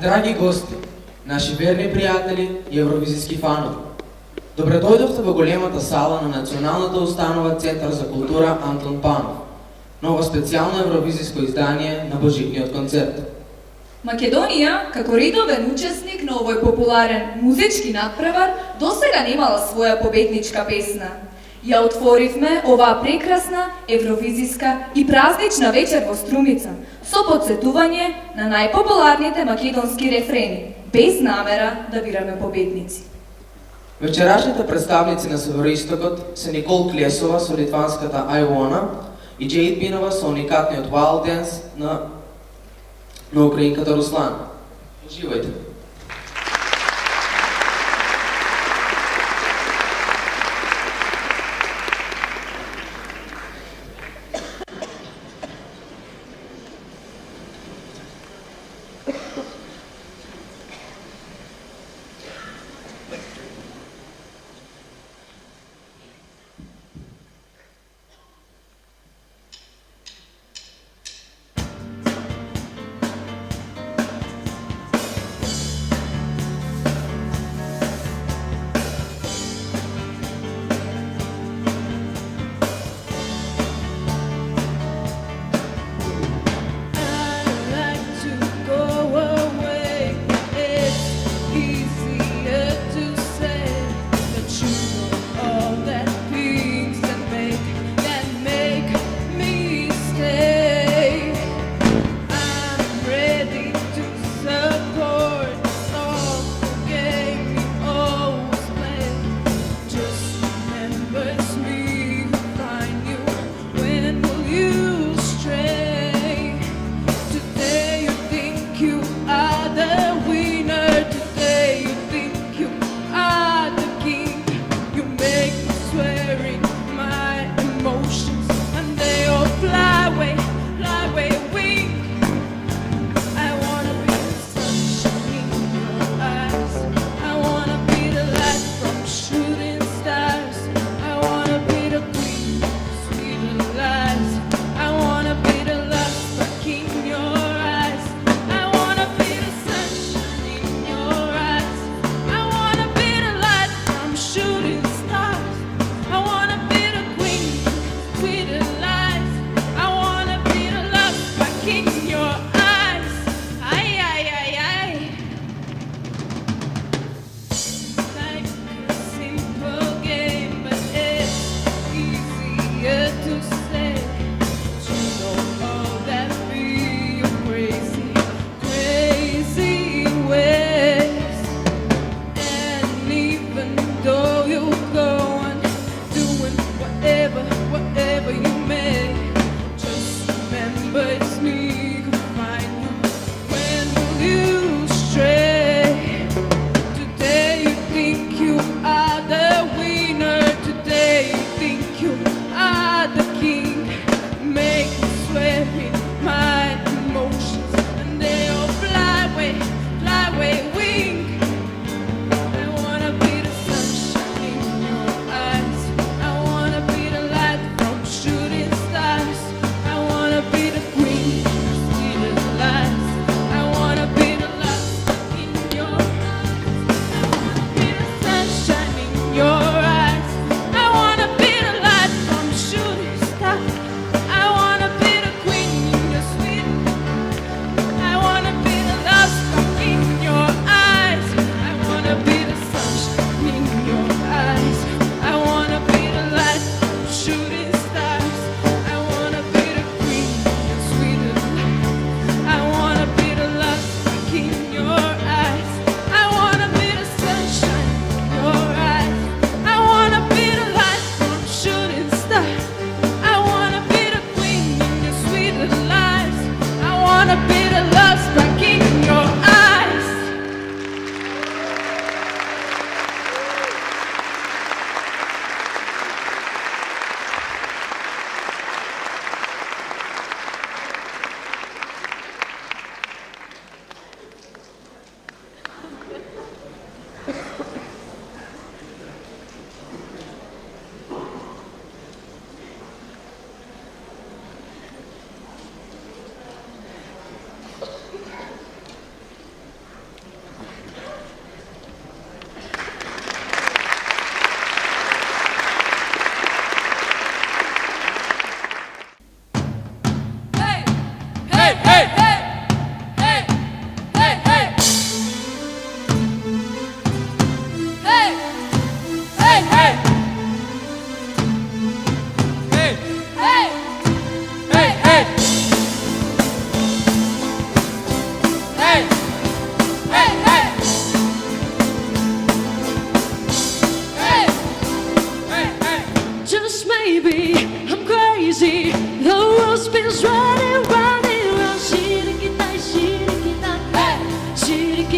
Драги гости, наши верни приятели и евровизijski фанови, добре дојдовте во големата сала на Националната установа Центар за култура Антон Панов, ново специјално евровизijsko издание на Божикниот концерт. Македонија, како редовен учесник на овој популарен музички надпревар, досега немала своја победничка песна. Ја отворивме оваа прекрасна евровизиска и празнична вечер во Струмица со подсетување на најпопуларните македонски рефрени, без намера да бираме победници. Вечерашните представници на Североистокот се Никол Клесова со литванската I Wanna и Джейд Бинова со уникатниот Wild Dance на украинката Руслана. Уживајте!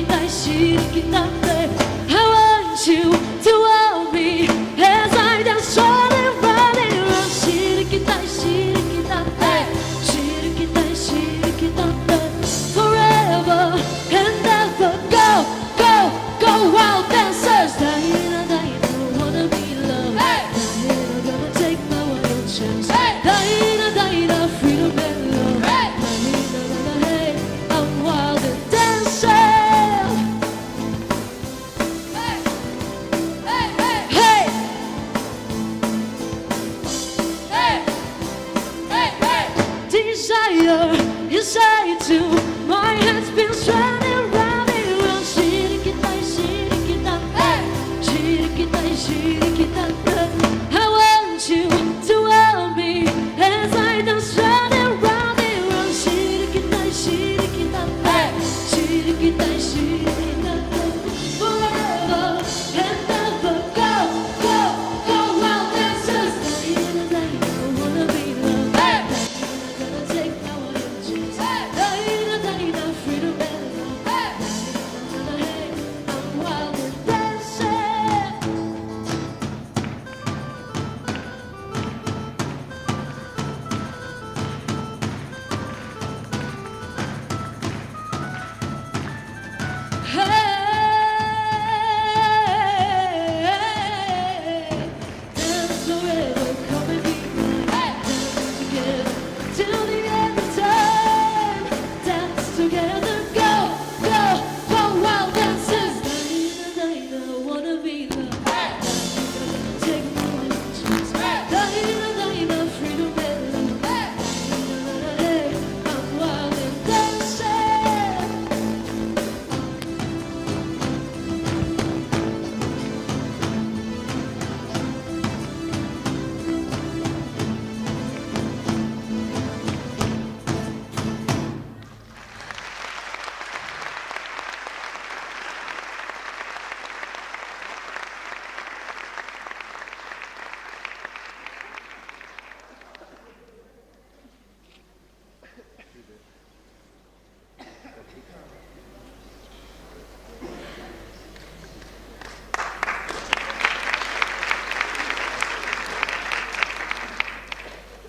shirikitai, shirikitate. I want you to hold me as I dance running, running around. Shirikitai, shirikitate, shirikitai, shirikitate. Forever and ever, go, go, go, wild dancers. Daina, Daina, wanna be loved. Daina, gonna take my wild chance. Daina, Daina, freedom and love. Daina, Daina, hey, I'm wild and dancing. Hey, desire inside too. My head's been running round and round. Shirikitai, shirikitai, shirikitai, shirikitai. I want you to hold me as I dance running round and round. Shirikitai, shirikitai, shirikitai, shirikitai. Forever and ever, go, go, go, wild dancers. Daina, Daina, wanna be loved. Gonna take my wild chance. Daina, Daina, freedom and love. Daina, hey, I'm wild and dancing. Hey, dance forever, come and be mine. Dance together till the end of time. Dance together, go, go, go, wild dancers. Daina, Daina, wanna be loved. Daina, take my wild chance. Daina, Daina, freedom and love. Daina, hey, I'm wild and dancing.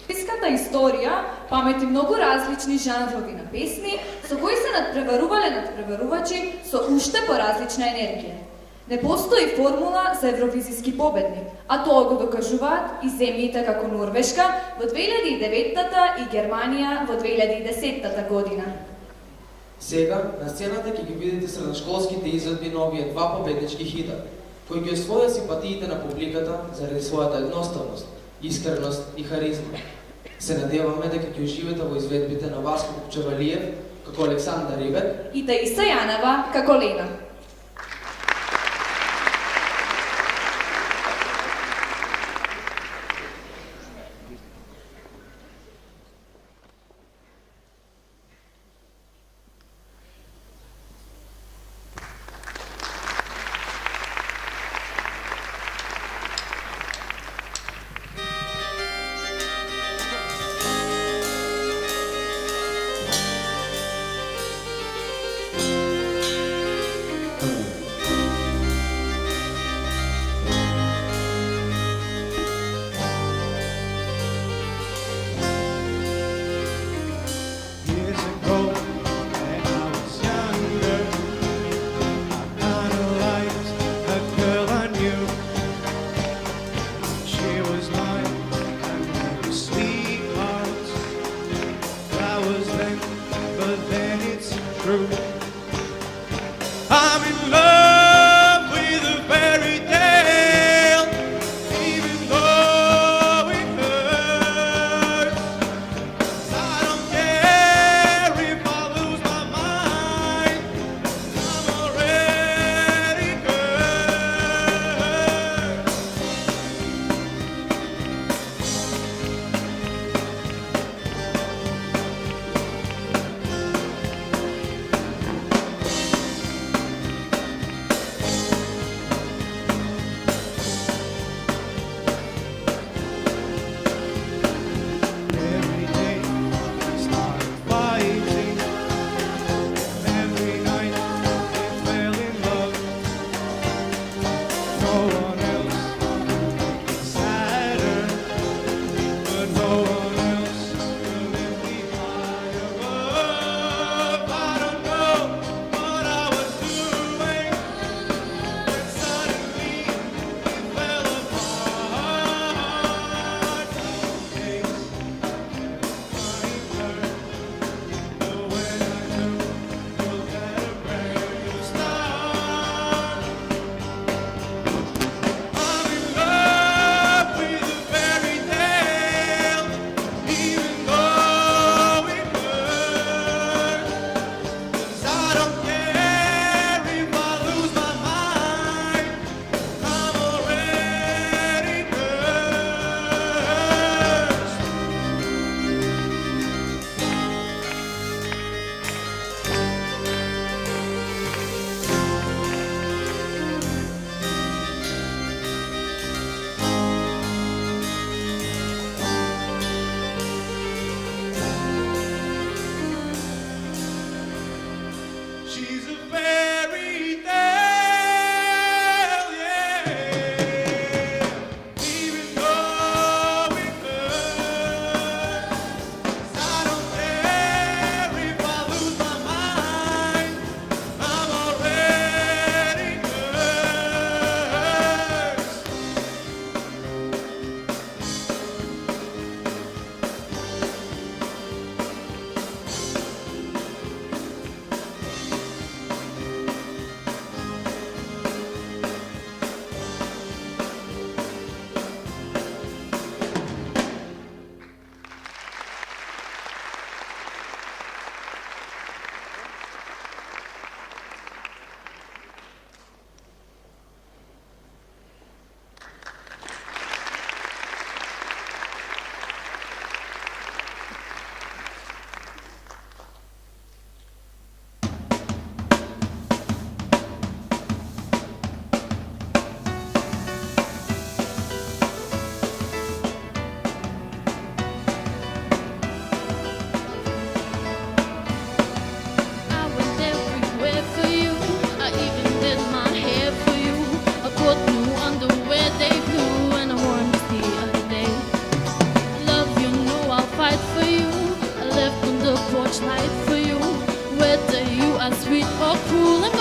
Писката историја памети многу различни жанрови на песни со кои се надпреварувале надпреварувачи со уште поразлична енергија. Не постои формула за евровизиски победник, а тоа го докажуваат и земјите како Норвешка во 2009 и Германија во 2010 година. Сега на сцената ќе ги видите средношколските изvedби на овие два победнички хита, кои ги освоја симпатиите на публиката заради својата едноставност, искреност и харизма. Се надеваме дека ќе уживате во изведбите на Васко Купчевалиев како Александар Ивет И Таиса Јанева како Лена.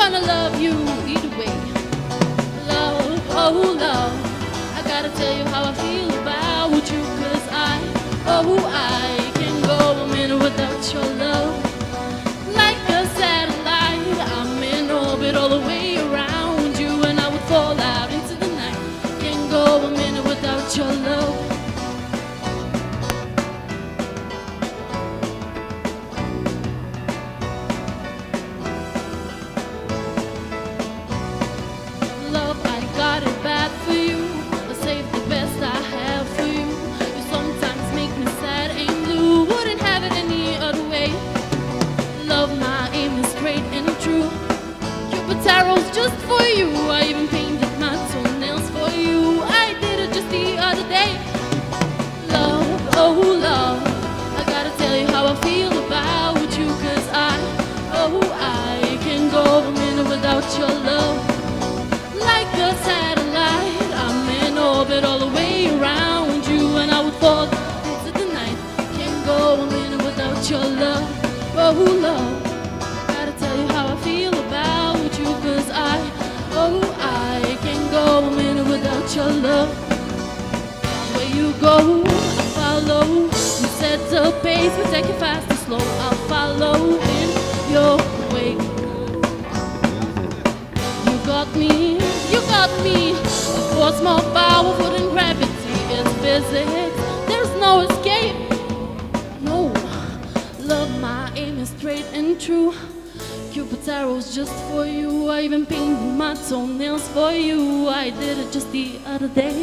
gonna love you either way. Love, oh love, I gotta tell you how I feel about you, 'cause I can't go a minute without your love. Like a satellite, I'm in orbit all the way around you, and I would fall out into the night. Can't go a minute without your love. Love, I got it bad for you. I save the best I have for you. You sometimes make me sad and blue. Wouldn't have it any other way. Love, my aim is straight and true. Cupid's arrows just for you. I even painted my toenails for you. I did it just the other day. Love, oh love, I gotta tell you how I feel about you, 'cause I can't go a minute without your love. Like a satellite, I'm in orbit all the way around you, and I would fall into the night. Can't go a minute without your love. Oh love, gotta tell you how I feel about you, 'cause I can't go a minute without your love. Where you go, I follow. You set the pace, we take it fast or slow. I'll follow in your wake. You got me. A force more powerful than gravity. It's physics. There's no escape. No, love, my aim is straight and true. Cupid's arrows just for you. I even painted my toenails for you. I did it just the other day.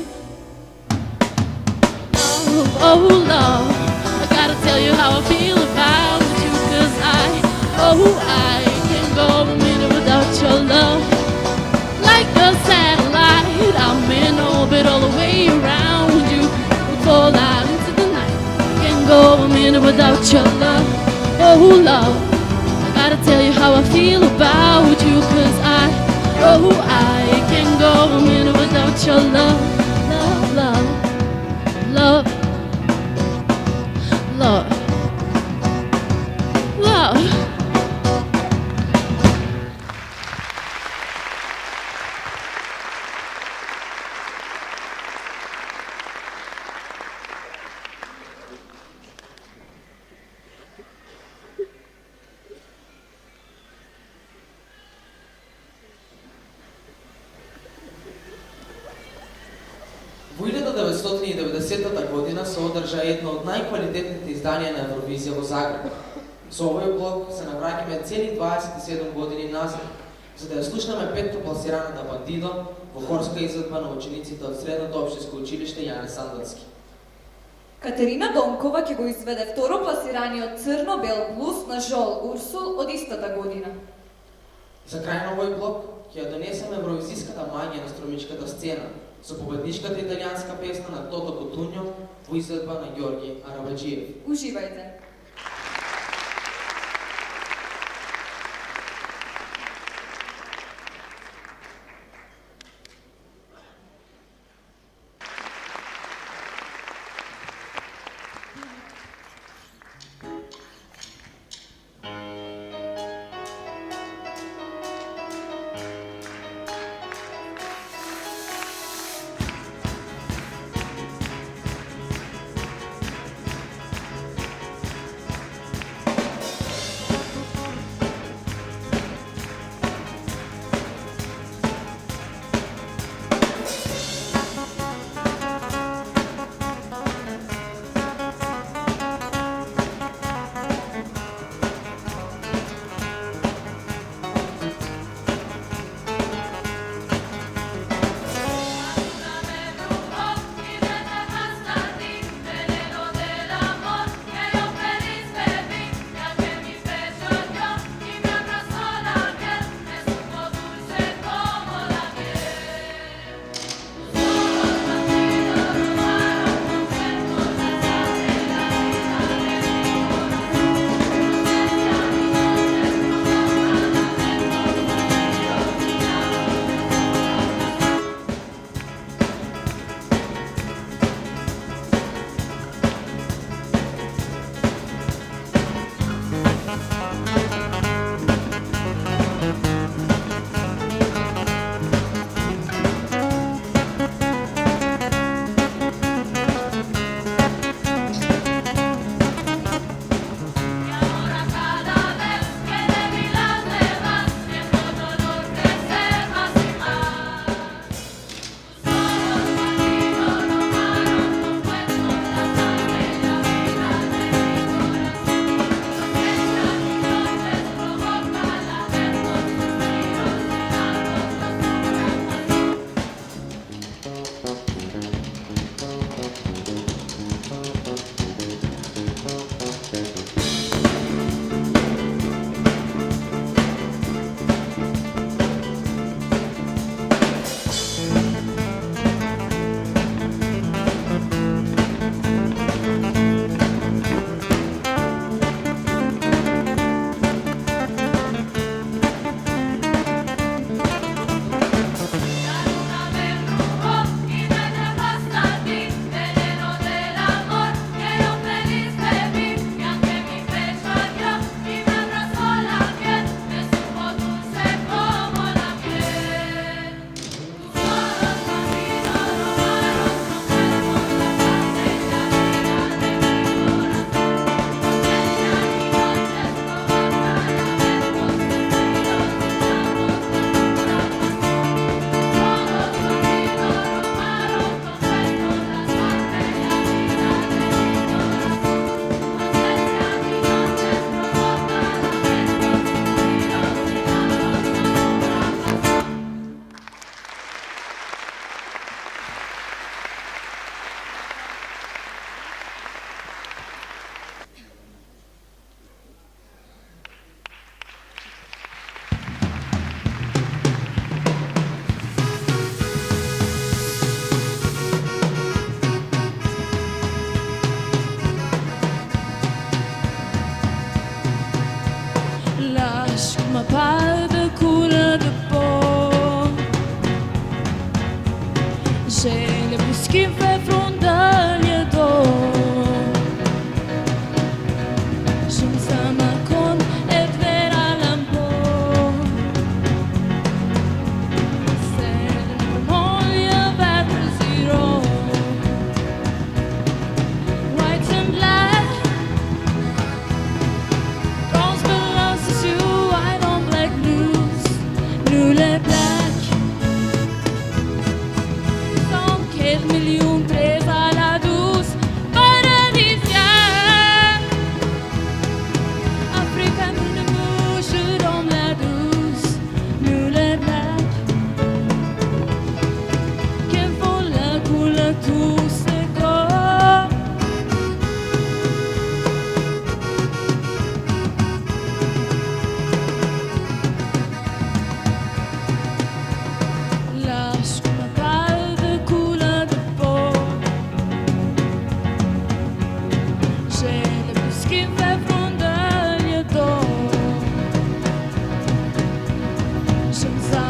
Love, oh love, I gotta tell you how I feel about you, 'cause I can't go a minute without your love. Like a satellite, I'm in orbit all the way around you. We fall out into the night. Can't go a minute without your love. Oh love, I gotta tell you how I feel about you, 'cause I can't go a minute without your love. Love, love, love, love, love. Во 1990 година се одржа едно од најквалитетните изданија на Евровизија во Загреб. Со овој блок се навраќаме цели 27 години назад, за да ја слушнаме петтопласираната Бандидо во хорска изvedба на учениците од Средното општинско училиште Јане Сандонски. Катерина Донкова ќе го изведе второпласираниот Црно-бел блуз на Жол Урсул од истата година. За крај на овој блок ќе ја донесеме евровизиската маѓа на струмичката сцена, со победничката италијанска песна на Тото Котунјо во изведба на Ѓорги Арабаџиев. Уживајте!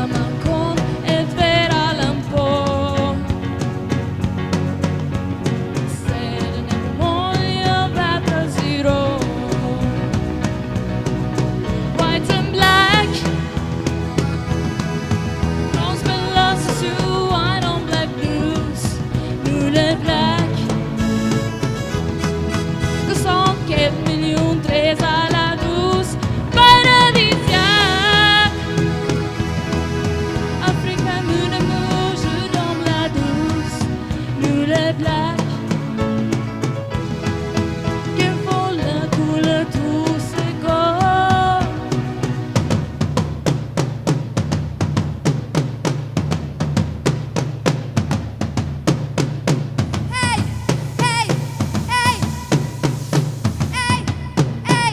המקום עבר על אמפו Said never more about the zero White and black Bronze belongs to white on black blues Nous les black Que 104 millions 13 à la douce Paradisiaque Africa moon et mouche dans la douce Nous les black Che folle coule tout c'est gore Hey, hey, hey, hey, hey,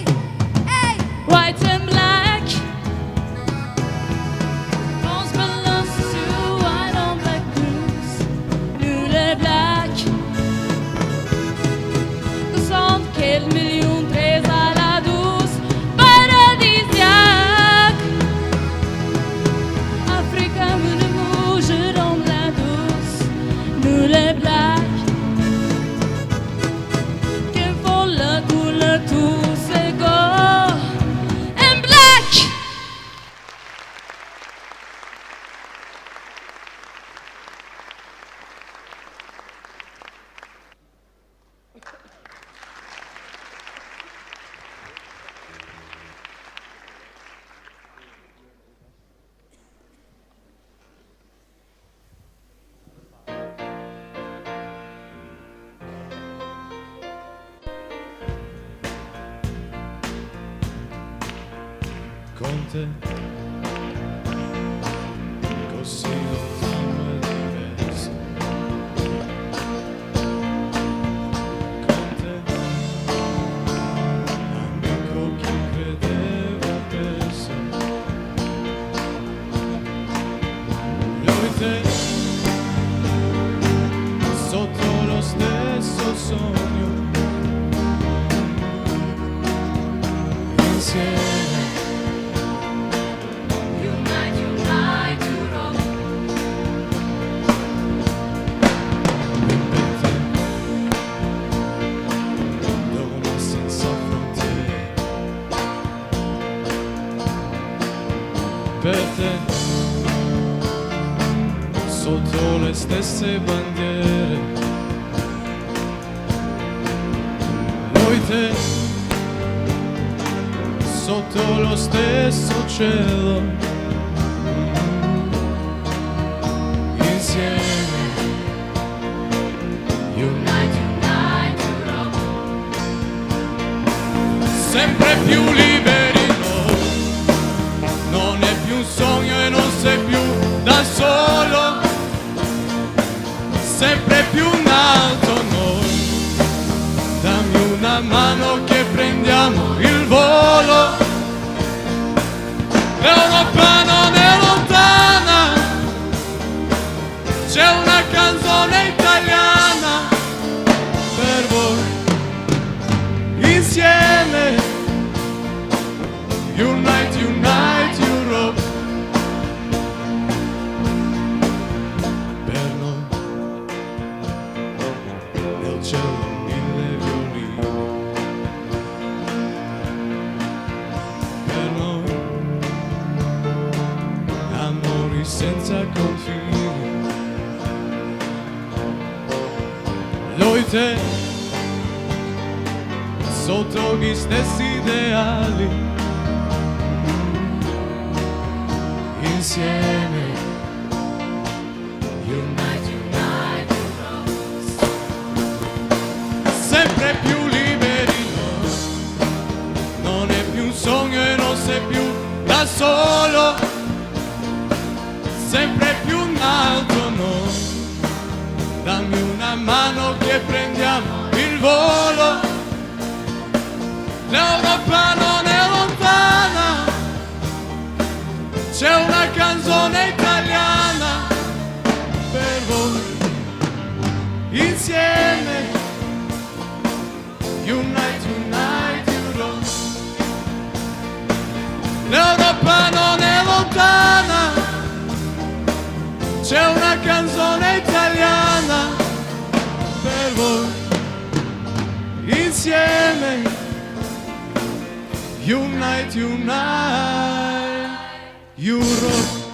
hey. White and black Bronze belongs to white on black blues Nous les black 64 millions 13 à la douce Paradisiaque Africa moon et mouche dans la douce Nous les black Che folle coule tout c'est gore and black Con te così lontano e diverso con te amico che credeva perso io e te sotto lo stesso sogno insieme dove senza frontiere per te sotto le stesse bandiere noi te sotto lo stesso cielo insieme unite sempre più liberi noi non è più un sogno e non sei più da solo sempre più in alto noi dammi una mano che prendiamo il volo l'Europa non è lontana c'è una canzone italiana per voi insieme Unite, unite Europe per noi nel cielo mille violini per noi amori senza confini noi te sotto gli stessi ideali insieme unite, unite sempre più liberi noi non è più un sogno e non sei più da solo sempre più in alto noi dammi una mano che prendiamo il volo l'Europa non è lontana c'è una canzone italiana per voi insieme Unite, unite Europe l'Europa non è lontana c'è una canzone italiana per voi, insieme, unite, unite, Europe.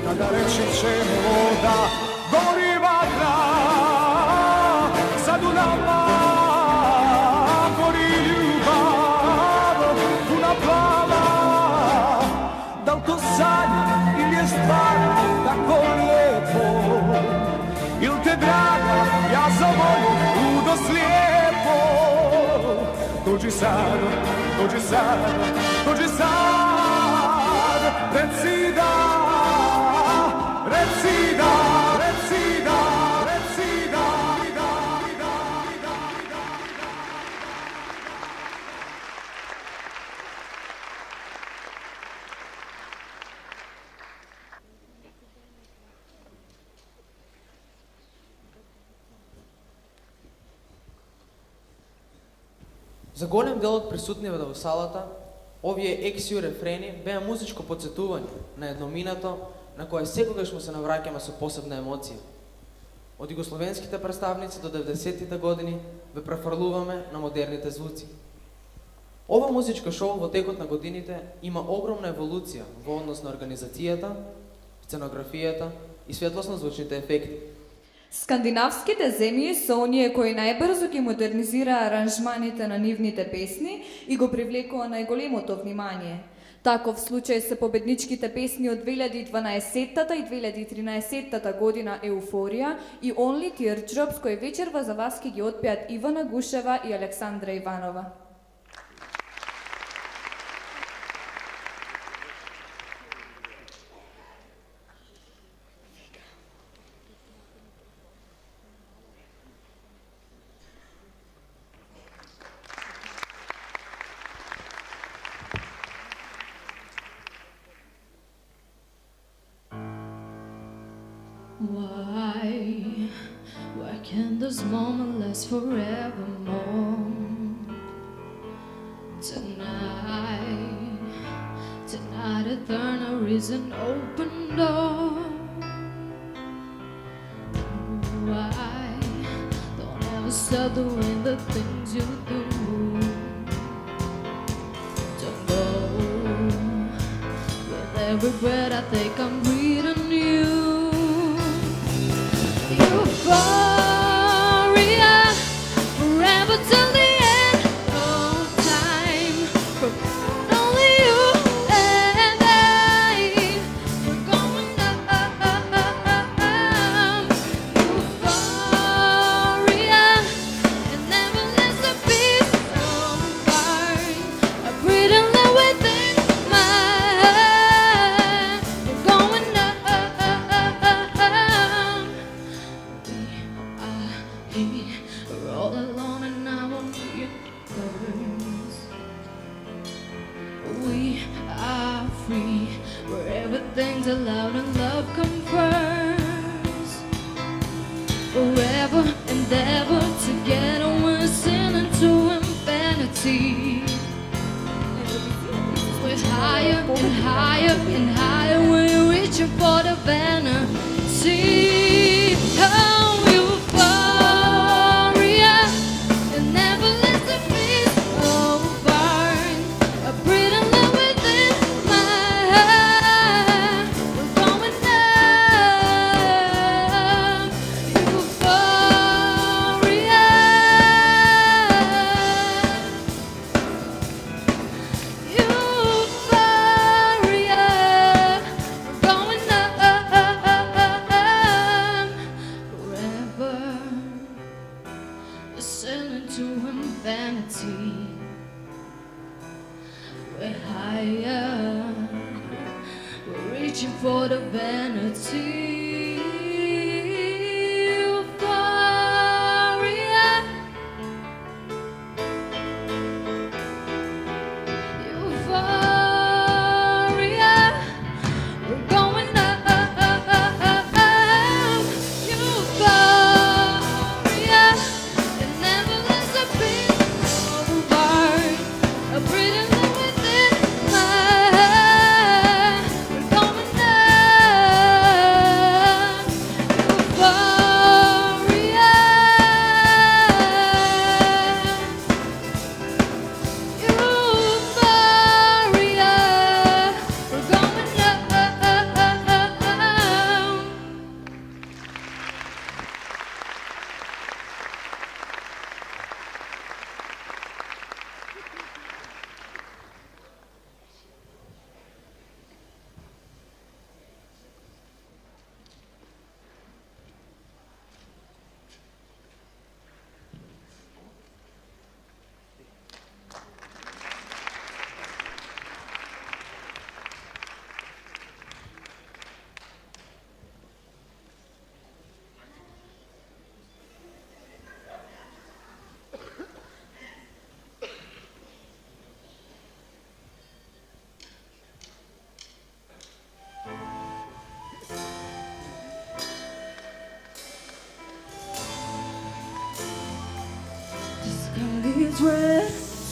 Kada reći ćemo da gori vatra, sad u nama gori ljubav, puna plava, da li to sanj dođi sad, dođi sad, reci da, reci da, reci da, reci da, За голем дел од присутниве во салата, овие ексио рефрени беа музичко подсетување на едно минато на кое секогаш му се навраќаме со посебна емоција. Од југословенските представници до 90-тите години ве префрлуваме на модерните звуци. Ова музичко шоу во текот на годините има огромна еволуција во однос на организацијата, сценографијата и светлосно-звучните ефекти. Скандинавските земји се оние кои најбрзо ги модернизираа аранжманите на нивните песни и го привлекува најголемото внимание. Таков случај се победничките песни од 2012 и 2013 година Еуфорија и Only Teardrops кои вечерва за вас ќе ги отпеат Ивана Гушева и Александра Иванова. Why can't this moment last forevermore? Tonight eternal is an open door. Why don't ever stop doing the things you do? Don't go with every breath I take, I'm breathing you. Euphoria, forever till the end of time. For only you and I, we're going up. Euphoria, it never lets a piece apart. I breathe and live within my heart. We're going up. We're all alone and I won't be yours. We are free, where everything's allowed and love comes first. Forever, endeavor, together we're sailing to infinity. We're higher and higher and higher, we're reaching for the vanity. Oh, sailing to infinity. We're higher, we're reaching for the vanity. Euphoria, euphoria, we're going up. Euphoria, it never lets a piece apart. A breathing within my heart. We're going up.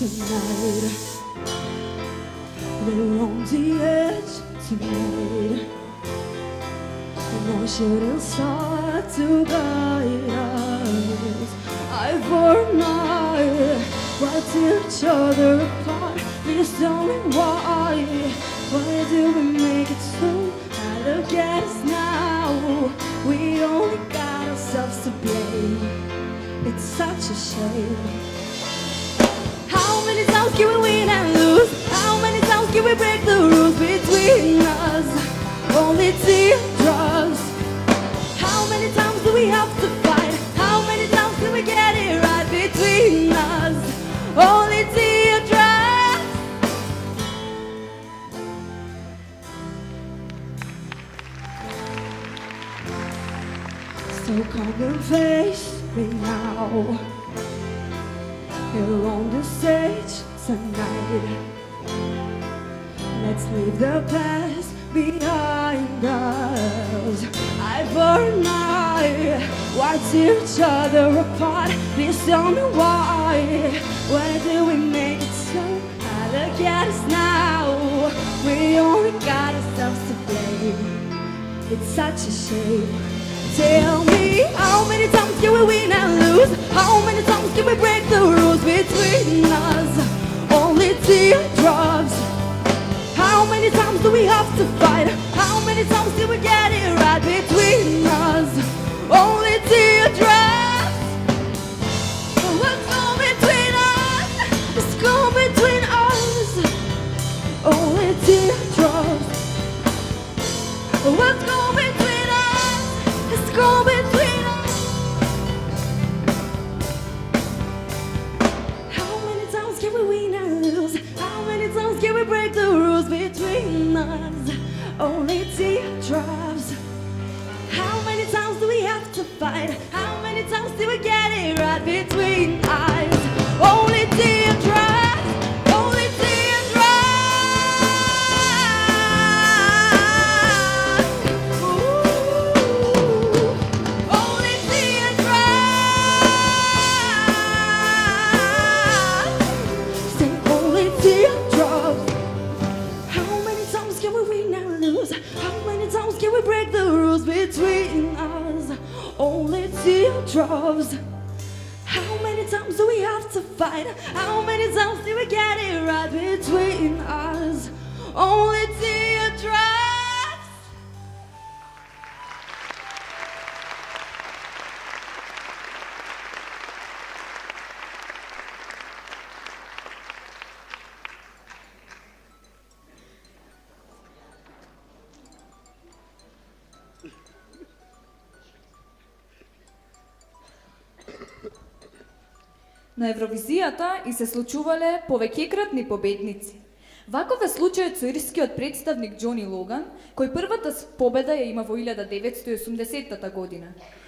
tonight. They're on the edge tonight. No shooting star to guide us. Eye for night, but each other apart. Please tell me why. Why do we make it so hard to get us now? We only got ourselves to blame. It's such a shame. How many times can we win and lose? How many times can we break the rules between us? Only teardrops. How many times do we have to fight? How many times can we get it right between us? Only teardrops. So come and face me now. Here on the stage tonight. Let's leave the past behind us. Eye for an eye, why tear each other apart? Please tell me why. Why do we make it so hard to get us now? We only got ourselves to blame. It's such a shame. Tell me, how many times can we win and lose? How many times can we break the rules between us? Only teardrops. How many times do we have to fight? How many times do we get it right between us? Only teardrops. What's going between us? It's going between us. Only teardrops. What's going between us? It's going between us. How many times can we win and lose? How many times can we break the rules between us? Only teardrops. How many times do we have to fight? How many times do we get it right between us? Only teardrops. Only teardrops. Ooh. Only teardrops. Say only teardrops. How many times can we win and lose? How many times can we break the rules between us? Only teardrops. How many times do we have to fight? How many times do we get it right between us? Only teardrops. На Евровизијата и се случувале повеќекратни победници. Ваков е случајот со ирскиот представник Џони Логан, кој првата победа ја има во 1980 година.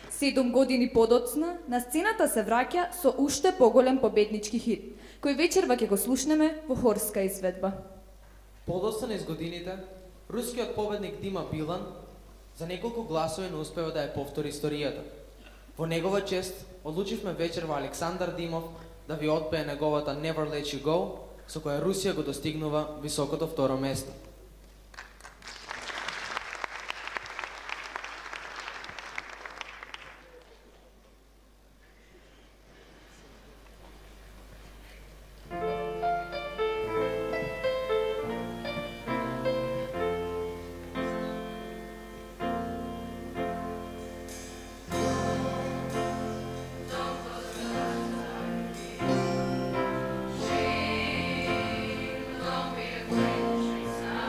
7 години подоцна, на сцената се враќа со уште поголем победнички хит, кој вечерва ќе го слушнеме во хорска изведба. Подоцна низ годините, рускиот победник Дима Билан за неколку гласови не успева да ја повтори историјата. Во негова чест, одлучивме вечерва Александар Димов да ви отпее неговата Never Let You Go, со која Русија го достигнува високото второ место. Don't be afraid, countryside.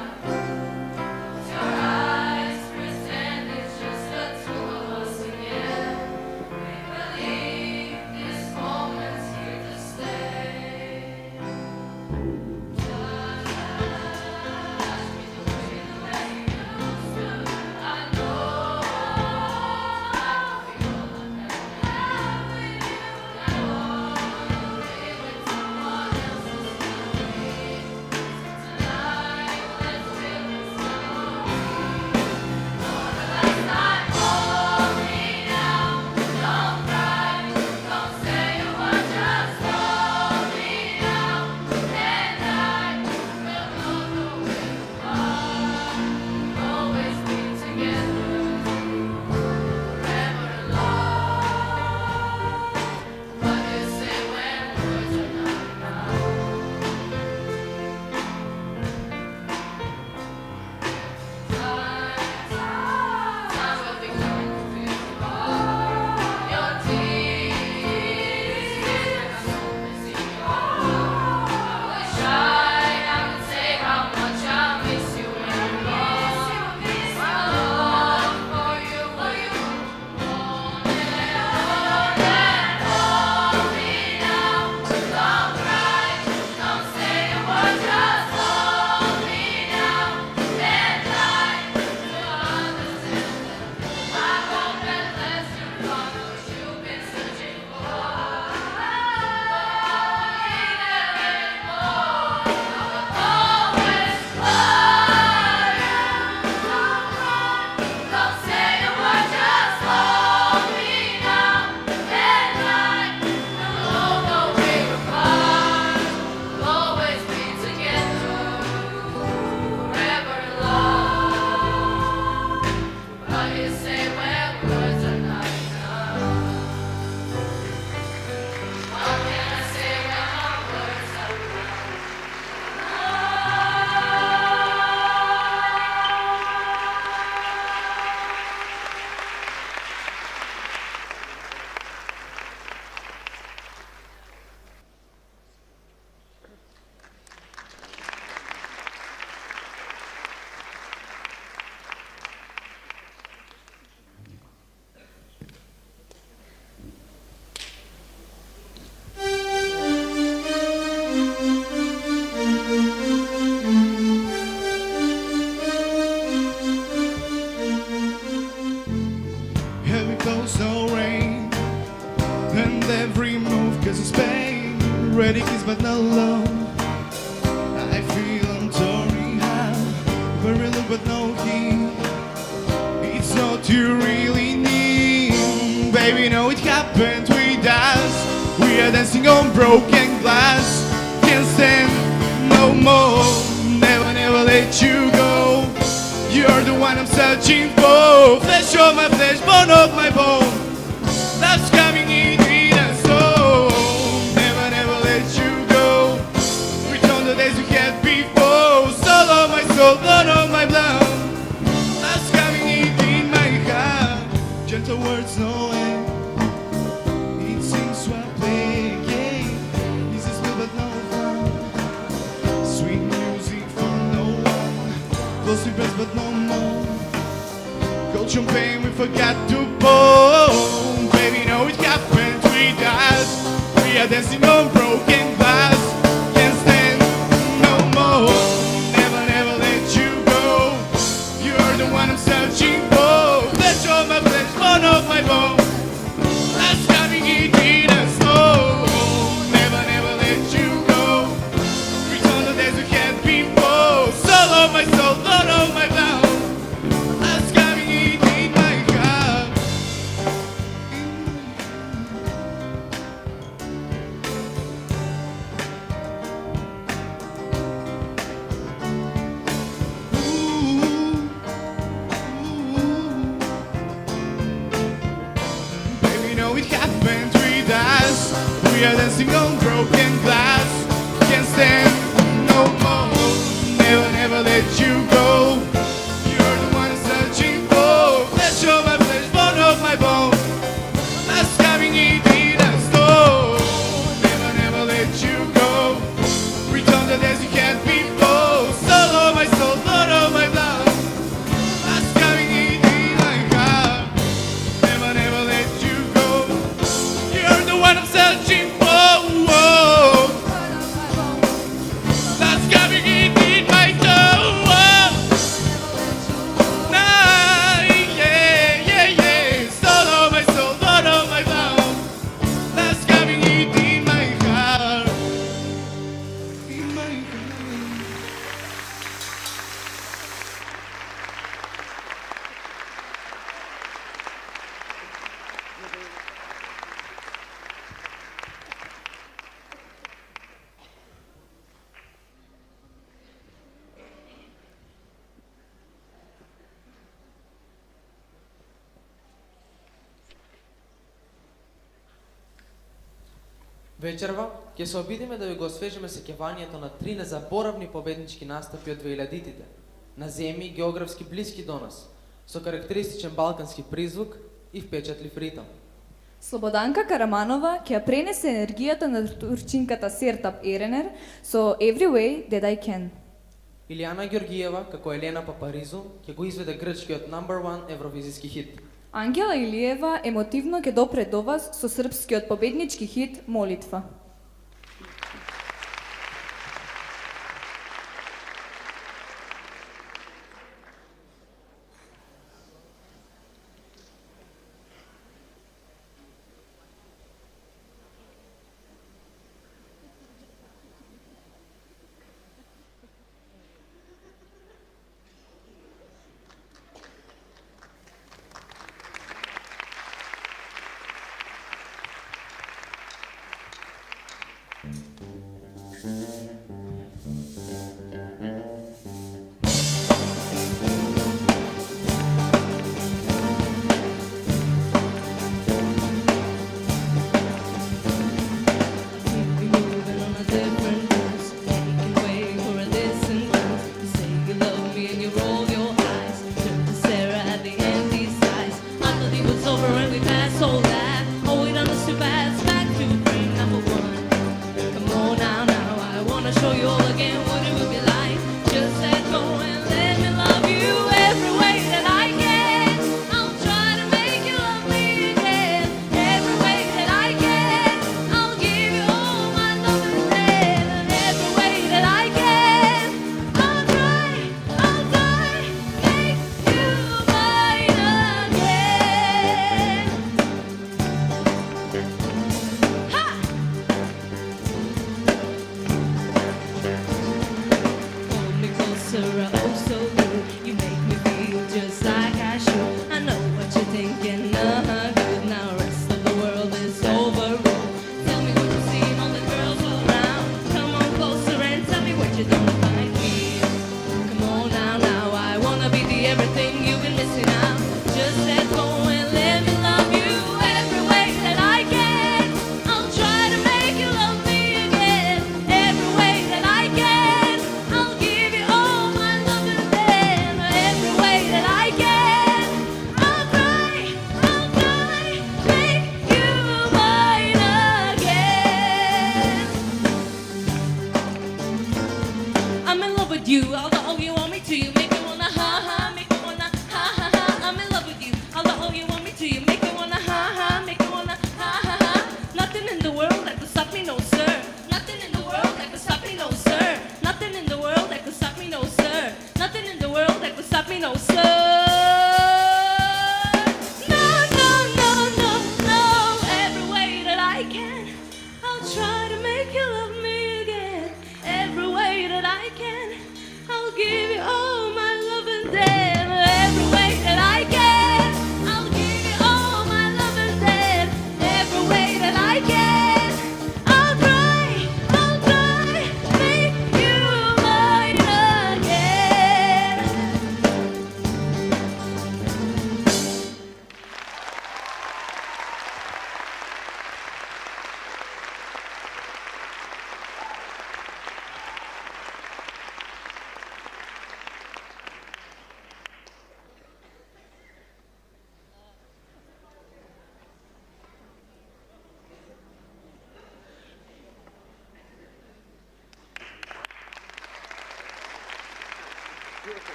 ready kiss but not alone. I feel I'm turning out, very look but no key. It's not you really need, baby. No, it happened with us. We are dancing on broken glass. Can't stand no more. Never, never let you go. You're the one I'm searching for. Flesh of my flesh, bone of my bone. Love's coming in and so. Never, never let you go. Return the days we had before. Soul of my soul, blood of my blood. Love's coming in my heart. Gentle words, no end. It seems to play a game. This is real but no fun. Sweet music for no one. Close to breath but no more. Cold champagne we forgot to pour. Baby, no, it happened with us. We are dancing on broken glass. Can't stand no more. Never, never let you go. You're the one I'm searching for. Flesh of my flesh, bone of my bone. That's coming in us. Oh, never, never let you go. Return the days we had before. Soul of my soul, blood of my blood. That's coming in my heart. Baby, no, it happened with us. We are dancing on broken glass. Can't stand no more. Never, never let you go. You're the one I'm searching for. Flesh of my flesh, bone of my bone. That's coming in us. Oh, never, never let you go. Return the days you had before. Soul of my soul, blood of my blood. That's coming in my heart. Never, never let you go. You're the one I'm searching for. Oh, that's coming in my soul. Nah, yeah, yeah, yeah. Soul of my soul, blood of my blood. That's coming in my heart. In my heart. Вечерва ќе се обидиме да ви го освежиме сеќавањето на 3 незаборавни победнички настапи од 2000-тите, на земји географски блиски до нас, со карактеристичен балкански призвук и впечатлив ритам. Слободанка Караманова ќе ја пренесе енергијата на турчинката Сертап Еренер со Every Way That I Can. Илијана Ѓоргиева, како Елена Папаризу, ќе го изведе грчкиот number 1 евровизиски хит. Ангела Илиева емотивно ќе допре до вас со српскиот победнички хит Молитва.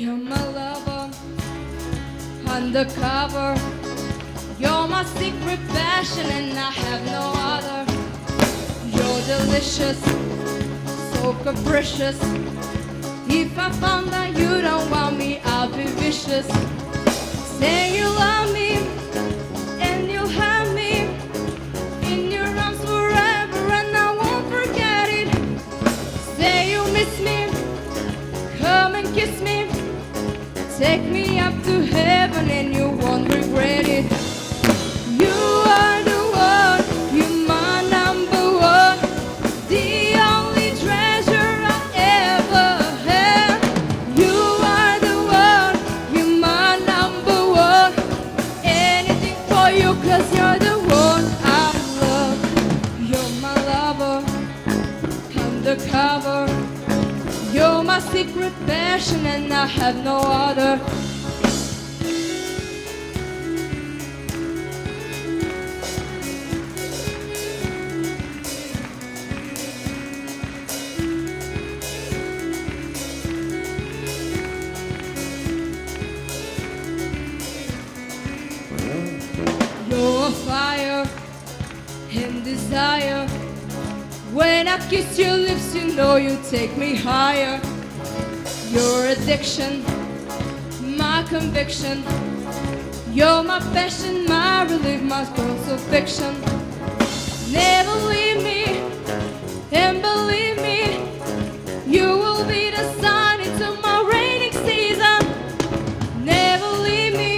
You're my lover, undercover. You're my secret passion and I have no other. You're delicious, so capricious. If I found that you don't want me, I'll be vicious. Say you love me and you'll have me in your arms forever and I won't forget it. Say you miss me, come and kiss me. Take me up to heaven and you won't regret it. You are the one, you're my number one, the only treasure I ever had. You are the one, you're my number one, anything for you 'cause you're the one I love. You're my lover, undercover. You're my secret passion and I have no other. You're a fire and desire. When I kiss your lips, you know you take me higher. Your addiction, my conviction. You're my passion, my relief, my crucifixion. Never leave me, and believe me, you will be the sun into my rainy season. Never leave me,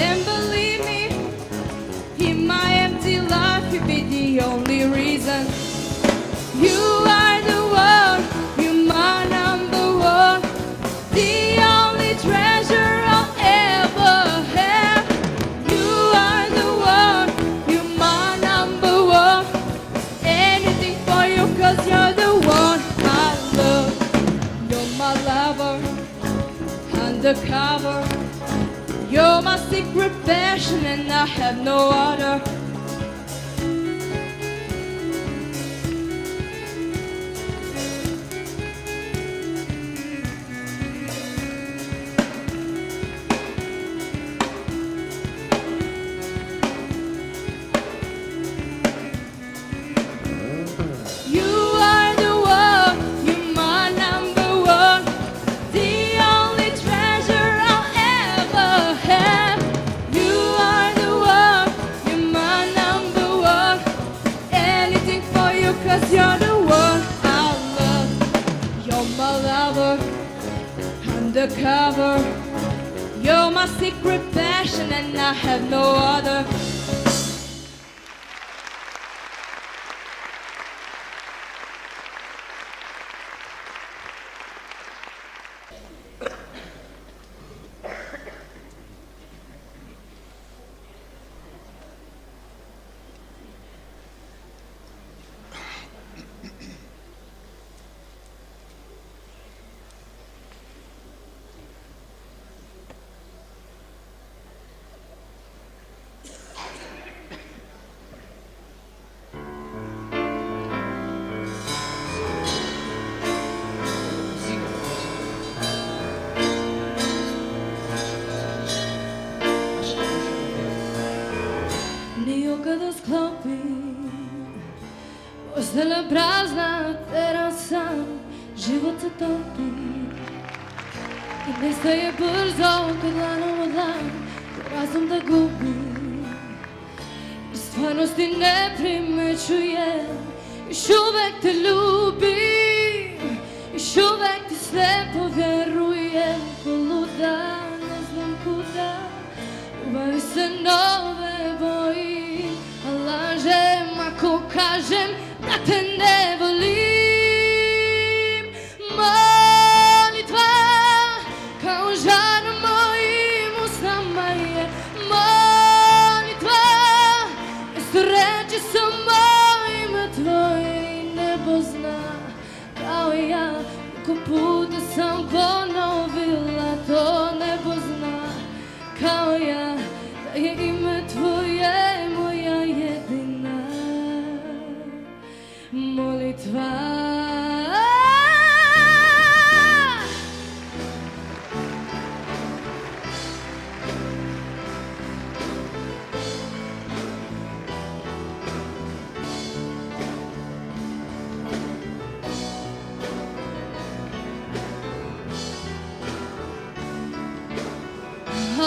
and believe me, in my empty life you'll be the only reason. You are the one, you're my number one, the only treasure I'll ever have. You are the one, you're my number one, anything for you 'cause you're the one I love. You're my lover, undercover. You're my secret passion and I have no other. You are the one, you're my number one, the only treasure I'll ever have. You are the one, you're my number one, anything for you 'cause you're the one I love. You're my lover, undercover. You're my secret passion and I have no other. Ni kada sklopi postele prazna terasa, život se topi i nestaje brzo kad dlanom od dlan razum da gubi. I stvarnosti ne primećujem, još uvek te ljubim, još uvek ti sve povjerujem. Poluda, ne znam kuda, ljubavi se nove bojim, a lažem ako kažem da te ne volim. Molitva kao žar u mojim usnama je molitva, mesto reči su mojima tvoje i nebo zna kao ja. Koliko puta sam ponovila to, nebo zna kao ja, da je ime tvoje moja jedina molitva.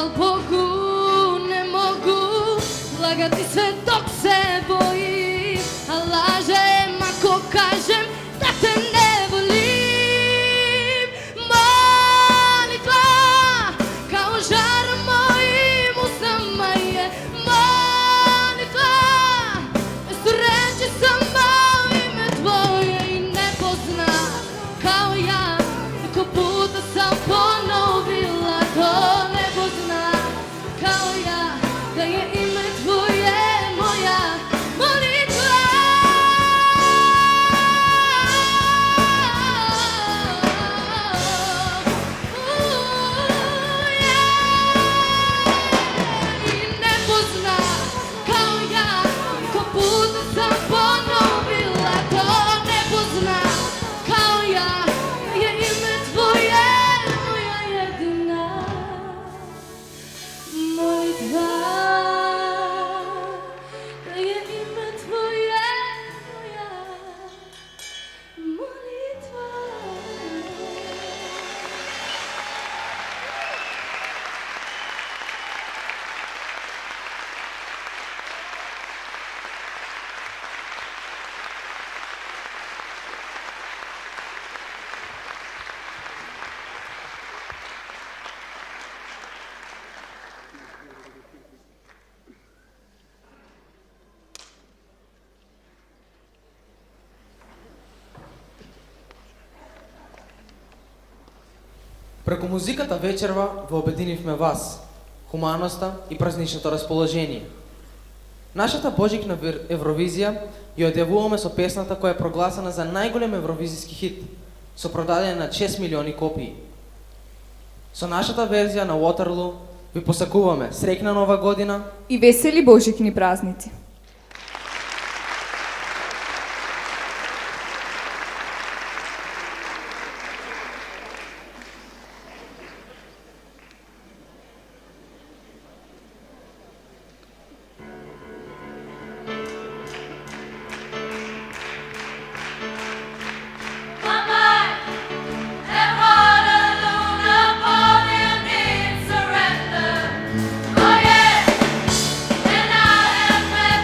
al Bogu ne mogu lagati se dok se bojim, a lažem ako kažem da te ne volim. Molitva kao žar mojim usama je, molitva sreće samo ime tvoje i ne pozna kao ja. Ko puta sam ponovila to, ne pozna kao ja da je ime tvoje moja molitva. I ne pozna kao ja, ko puta sam ponovila to, ne pozna kao ja je ime tvoje moja jedina molitva. Da je ime tvoje moja molitva. Преку музиката вечерва во обединивме вас, хуманоста и празничното расположение. Нашата Божикна Евровизија ја одјавуваме со песната која е прогласена за најголем евровизиски хит, со продадени на 6 милиони копии. Со нашата верзија на Waterloo ви посакуваме среќна нова година I veseli božićni praznici. Oh yeah, and I have met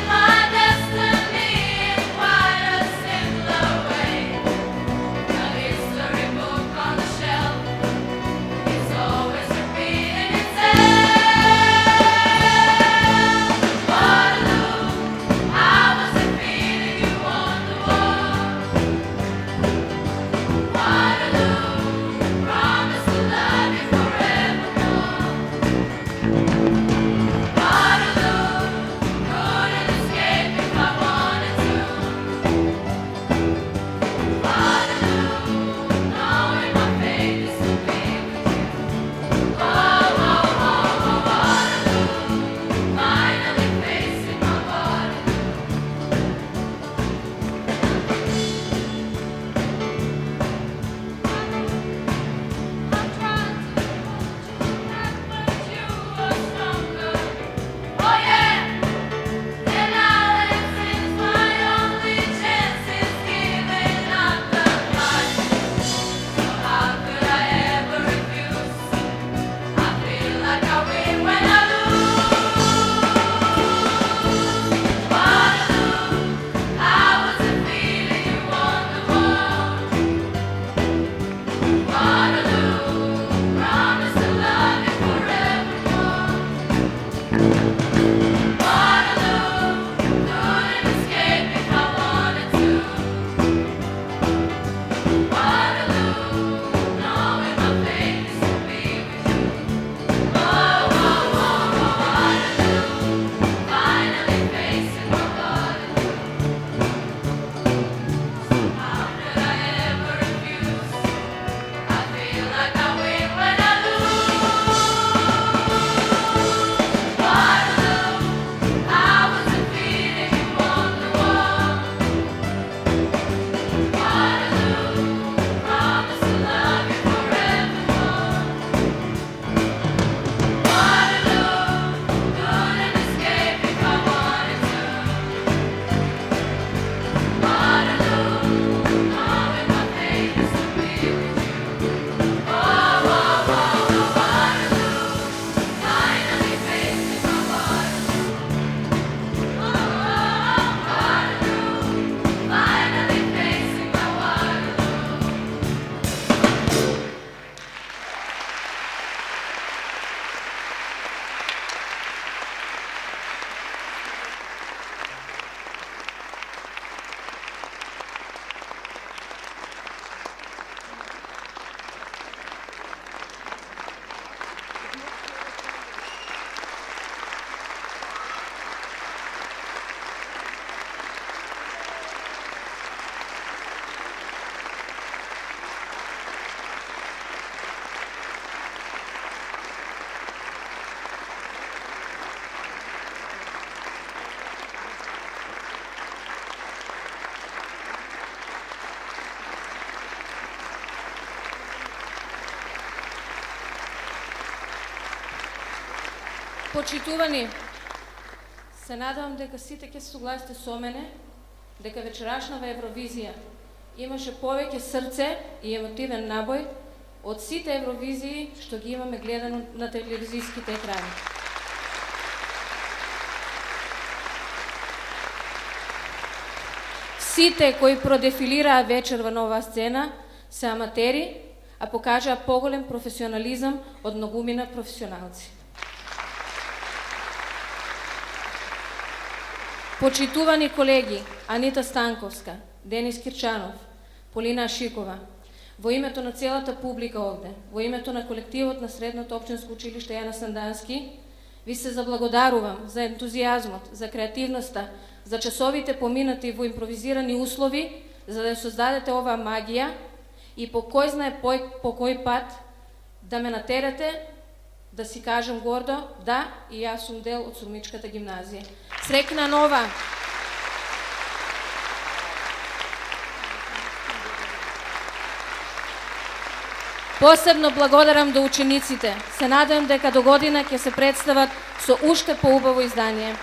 Почитувани, се надевам дека сите ќе се согласите со мене дека вечерашнава Евровизија имаше повеќе срце и емотивен набој од сите Евровизии што ги имаме гледано на телевизиските екрани. Сите кои продефилираа вечерва на оваа сцена се аматери, а покажаа поголем професионализам од многумина професионалци. Почитувани колеги Анита Станковска, Денис Кирчанов, Полина Ашикова, во името на целата публика овде, во името на колективот на Средното општинско училиште Јана Сандански, ви се заблагодарувам за ентузијазмот, за креативноста, за часовите поминати во импровизирани услови, за да создадете оваа магија и по кој знае по кој пат да ме натерате да си кажем гордо, да, и јас сум дел од Сурмичката гимназија. Среќна нова! Посебно благодарам до учениците. Се надевам дека до година ќе се представат со уште поубаво издание.